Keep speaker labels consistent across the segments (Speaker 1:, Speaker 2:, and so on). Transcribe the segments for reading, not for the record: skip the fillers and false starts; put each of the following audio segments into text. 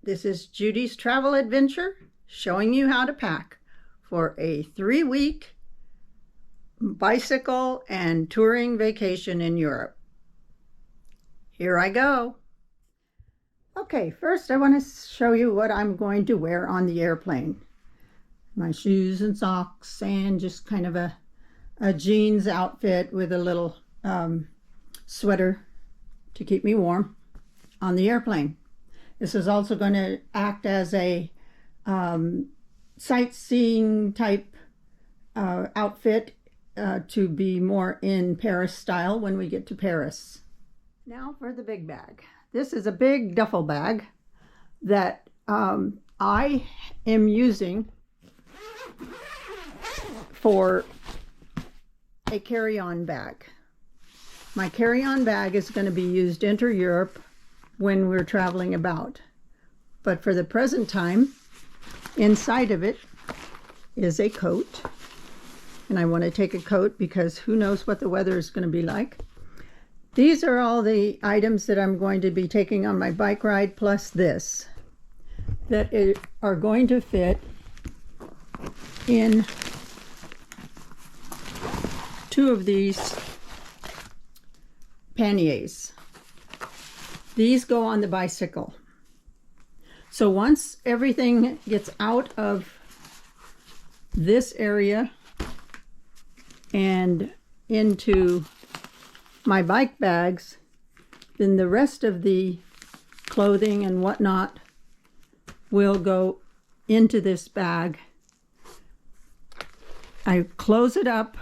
Speaker 1: This is Judy's Travel Adventure, showing you how to pack for a 3-week bicycle and touring vacation in Europe. Here I go. Okay, first I want to show you what I'm going to wear on the airplane. My shoes and socks and just kind of a jeans outfit with a little sweater to keep me warm on the airplane. This is also going to act as a sightseeing type outfit to be more in Paris style when we get to Paris. Now for the big bag. This is a big duffel bag that I am using for a carry-on bag. My carry-on bag is going to be used inter-Europe when we're traveling about. But for the present time, inside of it is a coat. And I want to take a coat because who knows what the weather is going to be like. These are all the items that I'm going to be taking on my bike ride, plus this, that are going to fit in 2 of these panniers. These go on the bicycle. So once everything gets out of this area and into my bike bags, then the rest of the clothing and whatnot will go into this bag. I close it up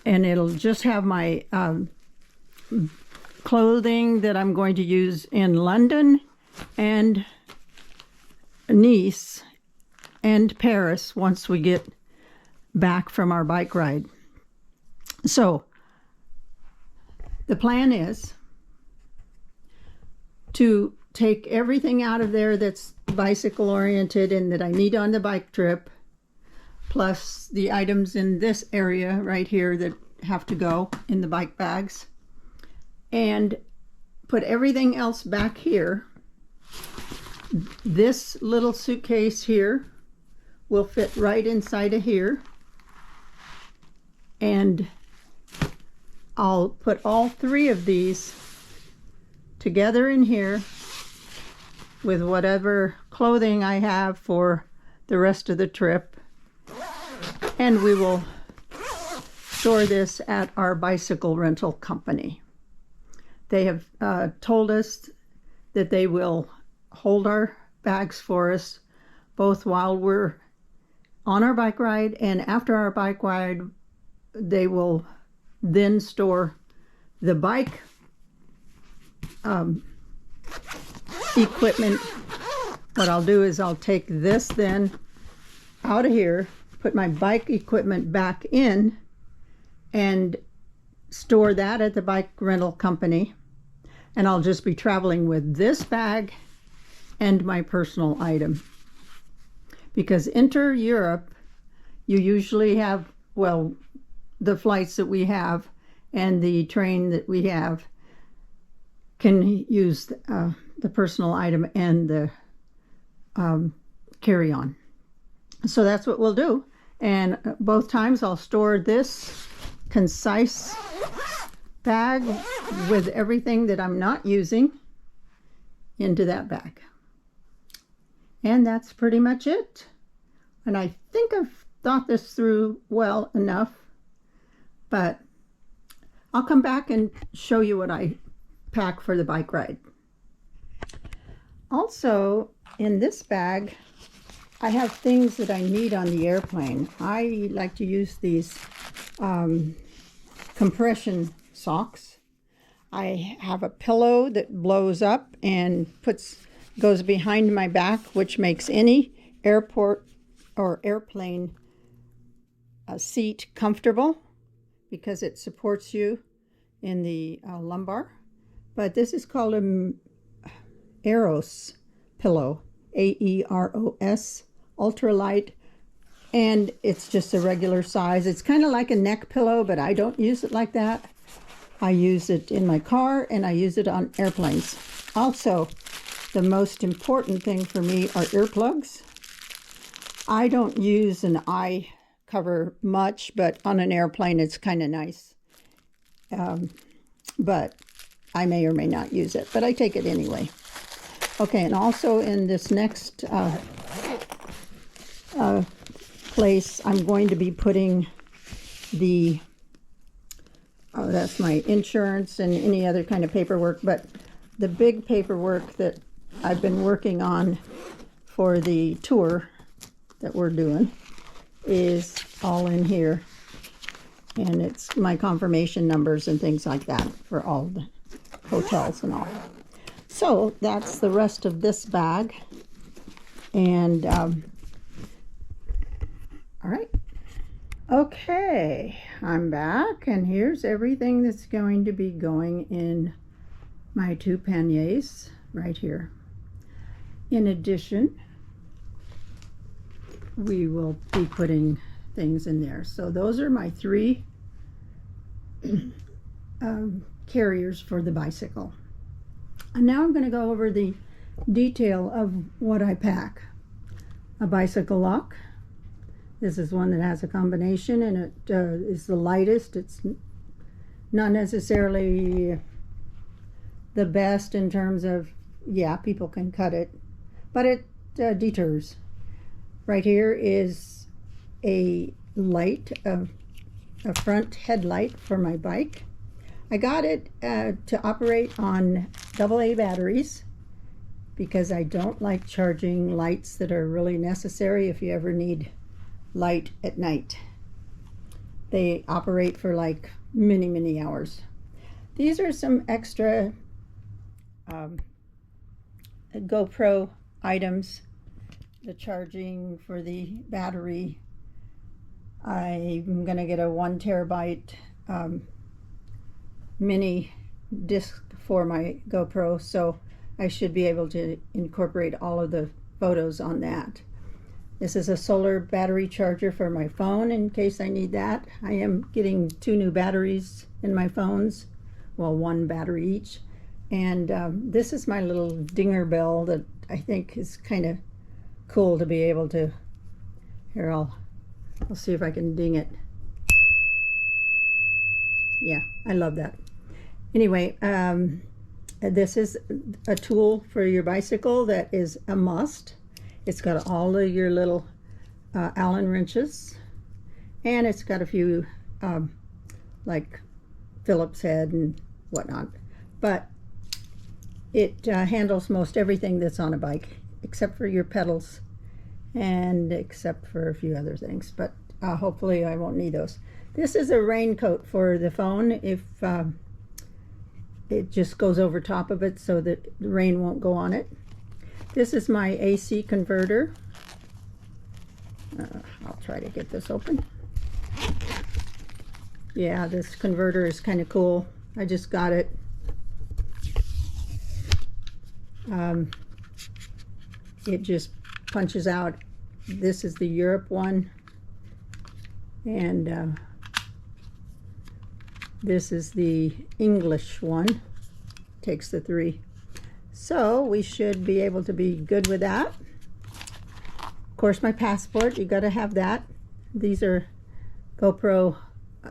Speaker 1: and it'll just have my clothing that I'm going to use in London and Nice and Paris once we get back from our bike ride. So the plan is to take everything out of there that's bicycle oriented and that I need on the bike trip, plus the items in this area right here that have to go in the bike bags, and put everything else back here. This little suitcase here will fit right inside of here, and I'll put all 3 of these together in here with whatever clothing I have for the rest of the trip, and we will store this at our bicycle rental company. They have told us that they will hold our bags for us both while we're on our bike ride and after our bike ride. They will then store the bike equipment. What I'll do is I'll take this then out of here, put my bike equipment back in, and store that at the bike rental company. And I'll just be traveling with this bag and my personal item. Because inter-Europe, you usually have, well, the flights that we have and the train that we have can use the personal item and the carry-on. So that's what we'll do. And both times I'll store this concise bag with everything that I'm not using into that bag. And that's pretty much it. And I think I've thought this through well enough, but I'll come back and show you what I pack for the bike ride. Also, in this bag, I have things that I need on the airplane. I like to use these compression socks. I have a pillow that blows up and goes behind my back, which makes any airport or airplane seat comfortable because it supports you in the lumbar. But this is called a Aeros pillow, A-E-R-O-S, ultralight, and it's just a regular size. It's kind of like a neck pillow, but I don't use it like that. I use it in my car and I use it on airplanes. Also, the most important thing for me are earplugs. I don't use an eye cover much, but on an airplane it's kind of nice. But I may or may not use it, but I take it anyway. Okay, and also in this next place, I'm going to be putting the, that's my insurance and any other kind of paperwork, but the big paperwork that I've been working on for the tour that we're doing is all in here. And it's my confirmation numbers and things like that for all the hotels and all. So that's the rest of this bag. And all right. Okay, I'm back, and here's everything that's going to be going in my 2 panniers right here. In addition, we will be putting things in there. So those are my 3 carriers for the bicycle. And now I'm going to go over the detail of what I pack. A bicycle lock. This is one that has a combination, and it is the lightest. It's not necessarily the best in terms of, yeah, people can cut it, but it deters. Right here is a light, a front headlight for my bike. I got it to operate on AA batteries because I don't like charging lights that are really necessary if you ever need light at night. They operate for like many hours. These are some extra GoPro items. The charging for the battery. I'm gonna get a 1 terabyte mini disc for my GoPro, so I should be able to incorporate all of the photos on that. This is a solar battery charger for my phone in case I need that. I am getting 2 new batteries in my phones, well, 1 battery each. And this is my little dinger bell that I think is kind of cool to be able to, here I'll see if I can ding it. Yeah, I love that. Anyway, this is a tool for your bicycle that is a must. It's got all of your little Allen wrenches, and it's got a few like Phillips head and whatnot, but it handles most everything that's on a bike except for your pedals and except for a few other things, but hopefully I won't need those. This is a raincoat for the phone if it just goes over top of it so that the rain won't go on it. This is my AC converter. I'll try to get this open. Yeah, this converter is kind of cool. I just got it. It just punches out. This is the Europe one, and this is the English one. Takes the 3. So we should be able to be good with that. Of course, my passport, you got to have that. These are GoPro.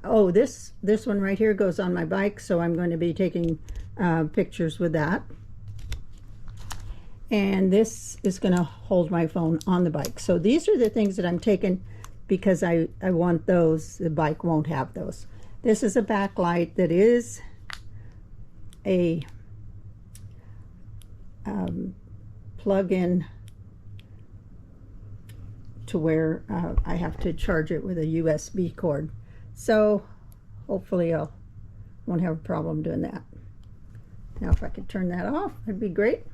Speaker 1: Oh, this one right here goes on my bike, so I'm going to be taking pictures with that. And this is going to hold my phone on the bike. So these are the things that I'm taking because I want those. The bike won't have those. This is a backlight that is a plug-in to where I have to charge it with a USB cord. So hopefully I won't have a problem doing that. Now if I could turn that off, that'd be great.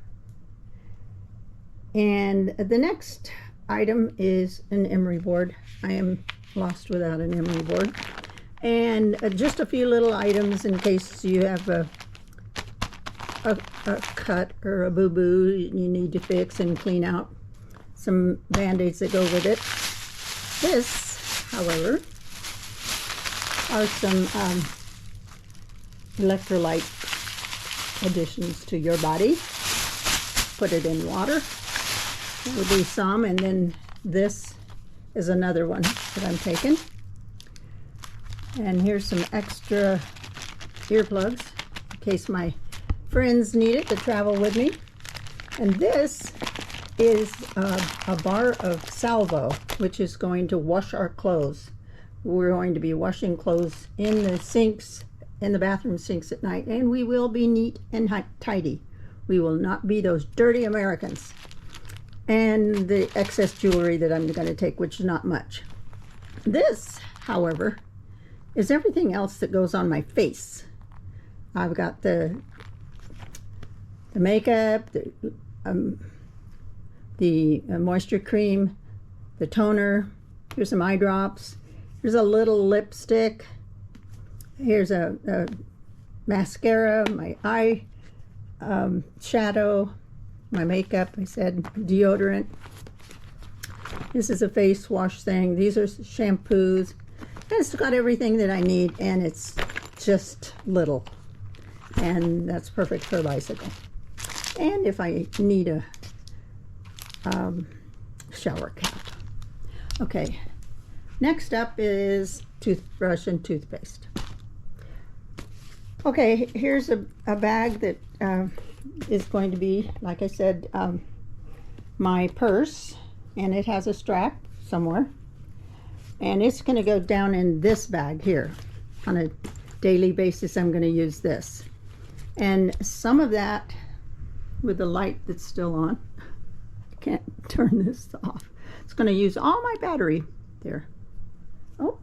Speaker 1: And the next item is an emery board. I am lost without an emery board. And just a few little items in case you have a cut or a boo-boo you need to fix and clean out. Some band-aids that go with it. This, however, are some electrolyte additions to your body. put it in water. It would be some, and then this is another one that I'm taking. And here's some extra earplugs in case my friends need it to travel with me. And this is a bar of Salvo, which is going to wash our clothes. We're going to be washing clothes in the sinks, in the bathroom sinks at night, and we will be neat and tidy. We will not be those dirty Americans. And the excess jewelry that I'm going to take, which is not much. This, however, is everything else that goes on my face. I've got the makeup, the moisture cream, the toner. Here's some eye drops. Here's a little lipstick. Here's a mascara, my eye shadow, my makeup, I said, deodorant. This is a face wash thing. These are shampoos. It's got everything that I need, and it's just little. And that's perfect for a bicycle. And if I need a shower cap. Okay, next up is toothbrush and toothpaste. Okay, here's a bag that is going to be, like I said, my purse, and it has a strap somewhere, and it's going to go down in this bag here. On a daily basis, I'm going to use this, and some of that, with the light that's still on, I can't turn this off. It's going to use all my battery there. Oh,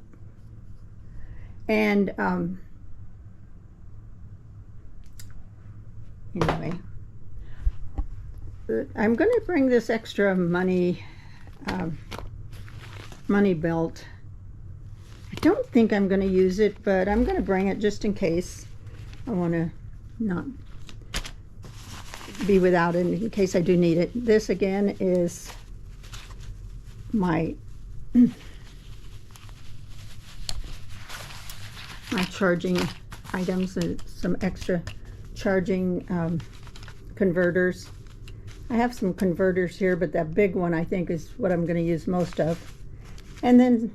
Speaker 1: and anyway, I'm going to bring this extra money belt. I don't think I'm going to use it, but I'm going to bring it just in case. I want to not be without it in case I do need it. This again is my charging items and some extra charging converters. I have some converters here, but that big one I think is what I'm going to use most of. And then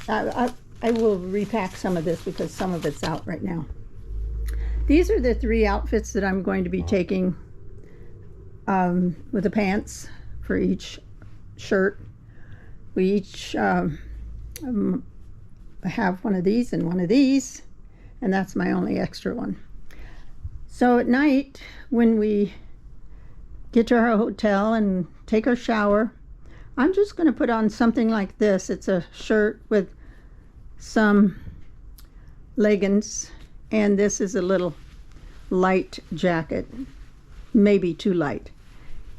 Speaker 1: I will repack some of this because some of it's out right now. These are the 3 outfits that I'm going to be taking with the pants for each shirt. We each have one of these and one of these, and that's my only extra one. So at night, when we get to our hotel and take our shower, I'm just going to put on something like this. It's a shirt with some leggings, and this is a little light jacket, maybe too light.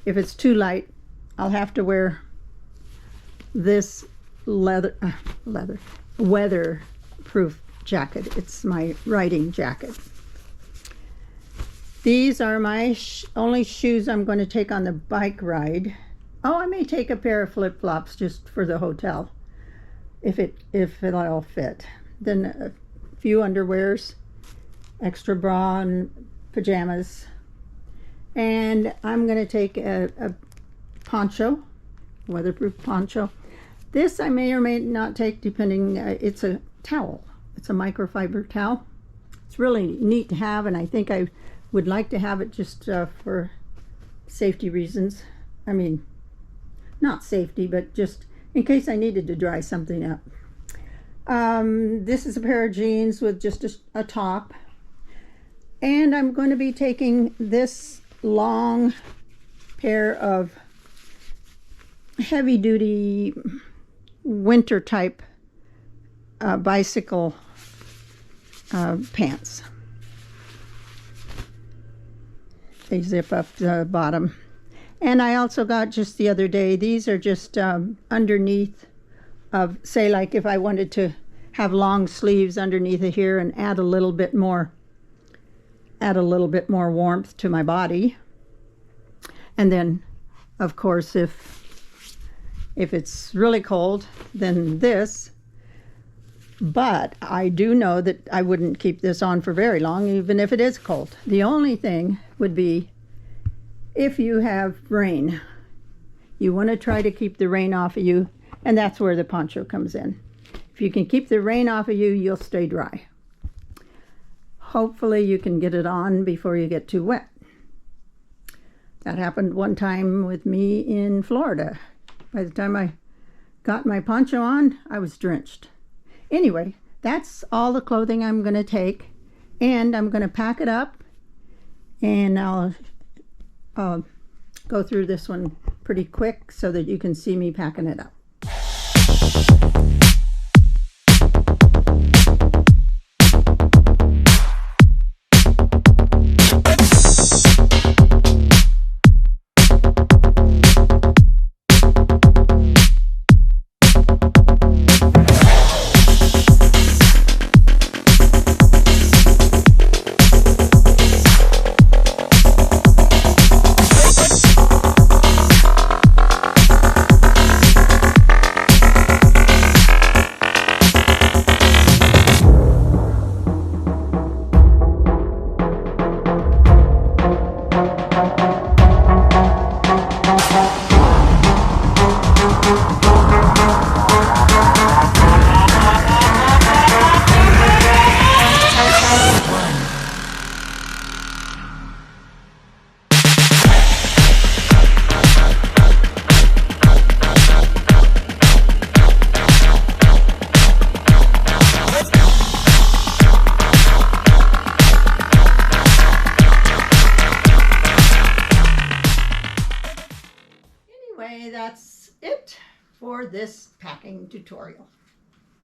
Speaker 1: If it's too light, I'll have to wear this weatherproof jacket. It's my riding jacket. These are my only shoes I'm going to take on the bike ride. Oh, I may take a pair of flip-flops just for the hotel, if it'll all fit. Then a few underwears, extra bra and pajamas. And I'm going to take a poncho, weatherproof poncho. This I may or may not take depending, it's a towel. It's a microfiber towel. It's really neat to have, and I think I would like to have it just for safety reasons. I mean, not safety, but just in case I needed to dry something up. This is a pair of jeans with just a top. And I'm going to be taking this long pair of heavy-duty winter type bicycle pants. They zip up the bottom. And I also got just the other day, these are just underneath of, say, like if I wanted to have long sleeves underneath of here and add a little bit more warmth to my body. And then, of course, if it's really cold, then this. But I do know that I wouldn't keep this on for very long, even if it is cold. The only thing would be if you have rain. You want to try to keep the rain off of you, and that's where the poncho comes in. If you can keep the rain off of you, you'll stay dry. Hopefully you can get it on before you get too wet. That happened one time with me in Florida. By the time I got my poncho on, I was drenched. Anyway, that's all the clothing I'm going to take, and I'm going to pack it up, and I'll go through this one pretty quick so that you can see me packing it up. Anyway, that's it for this packing tutorial.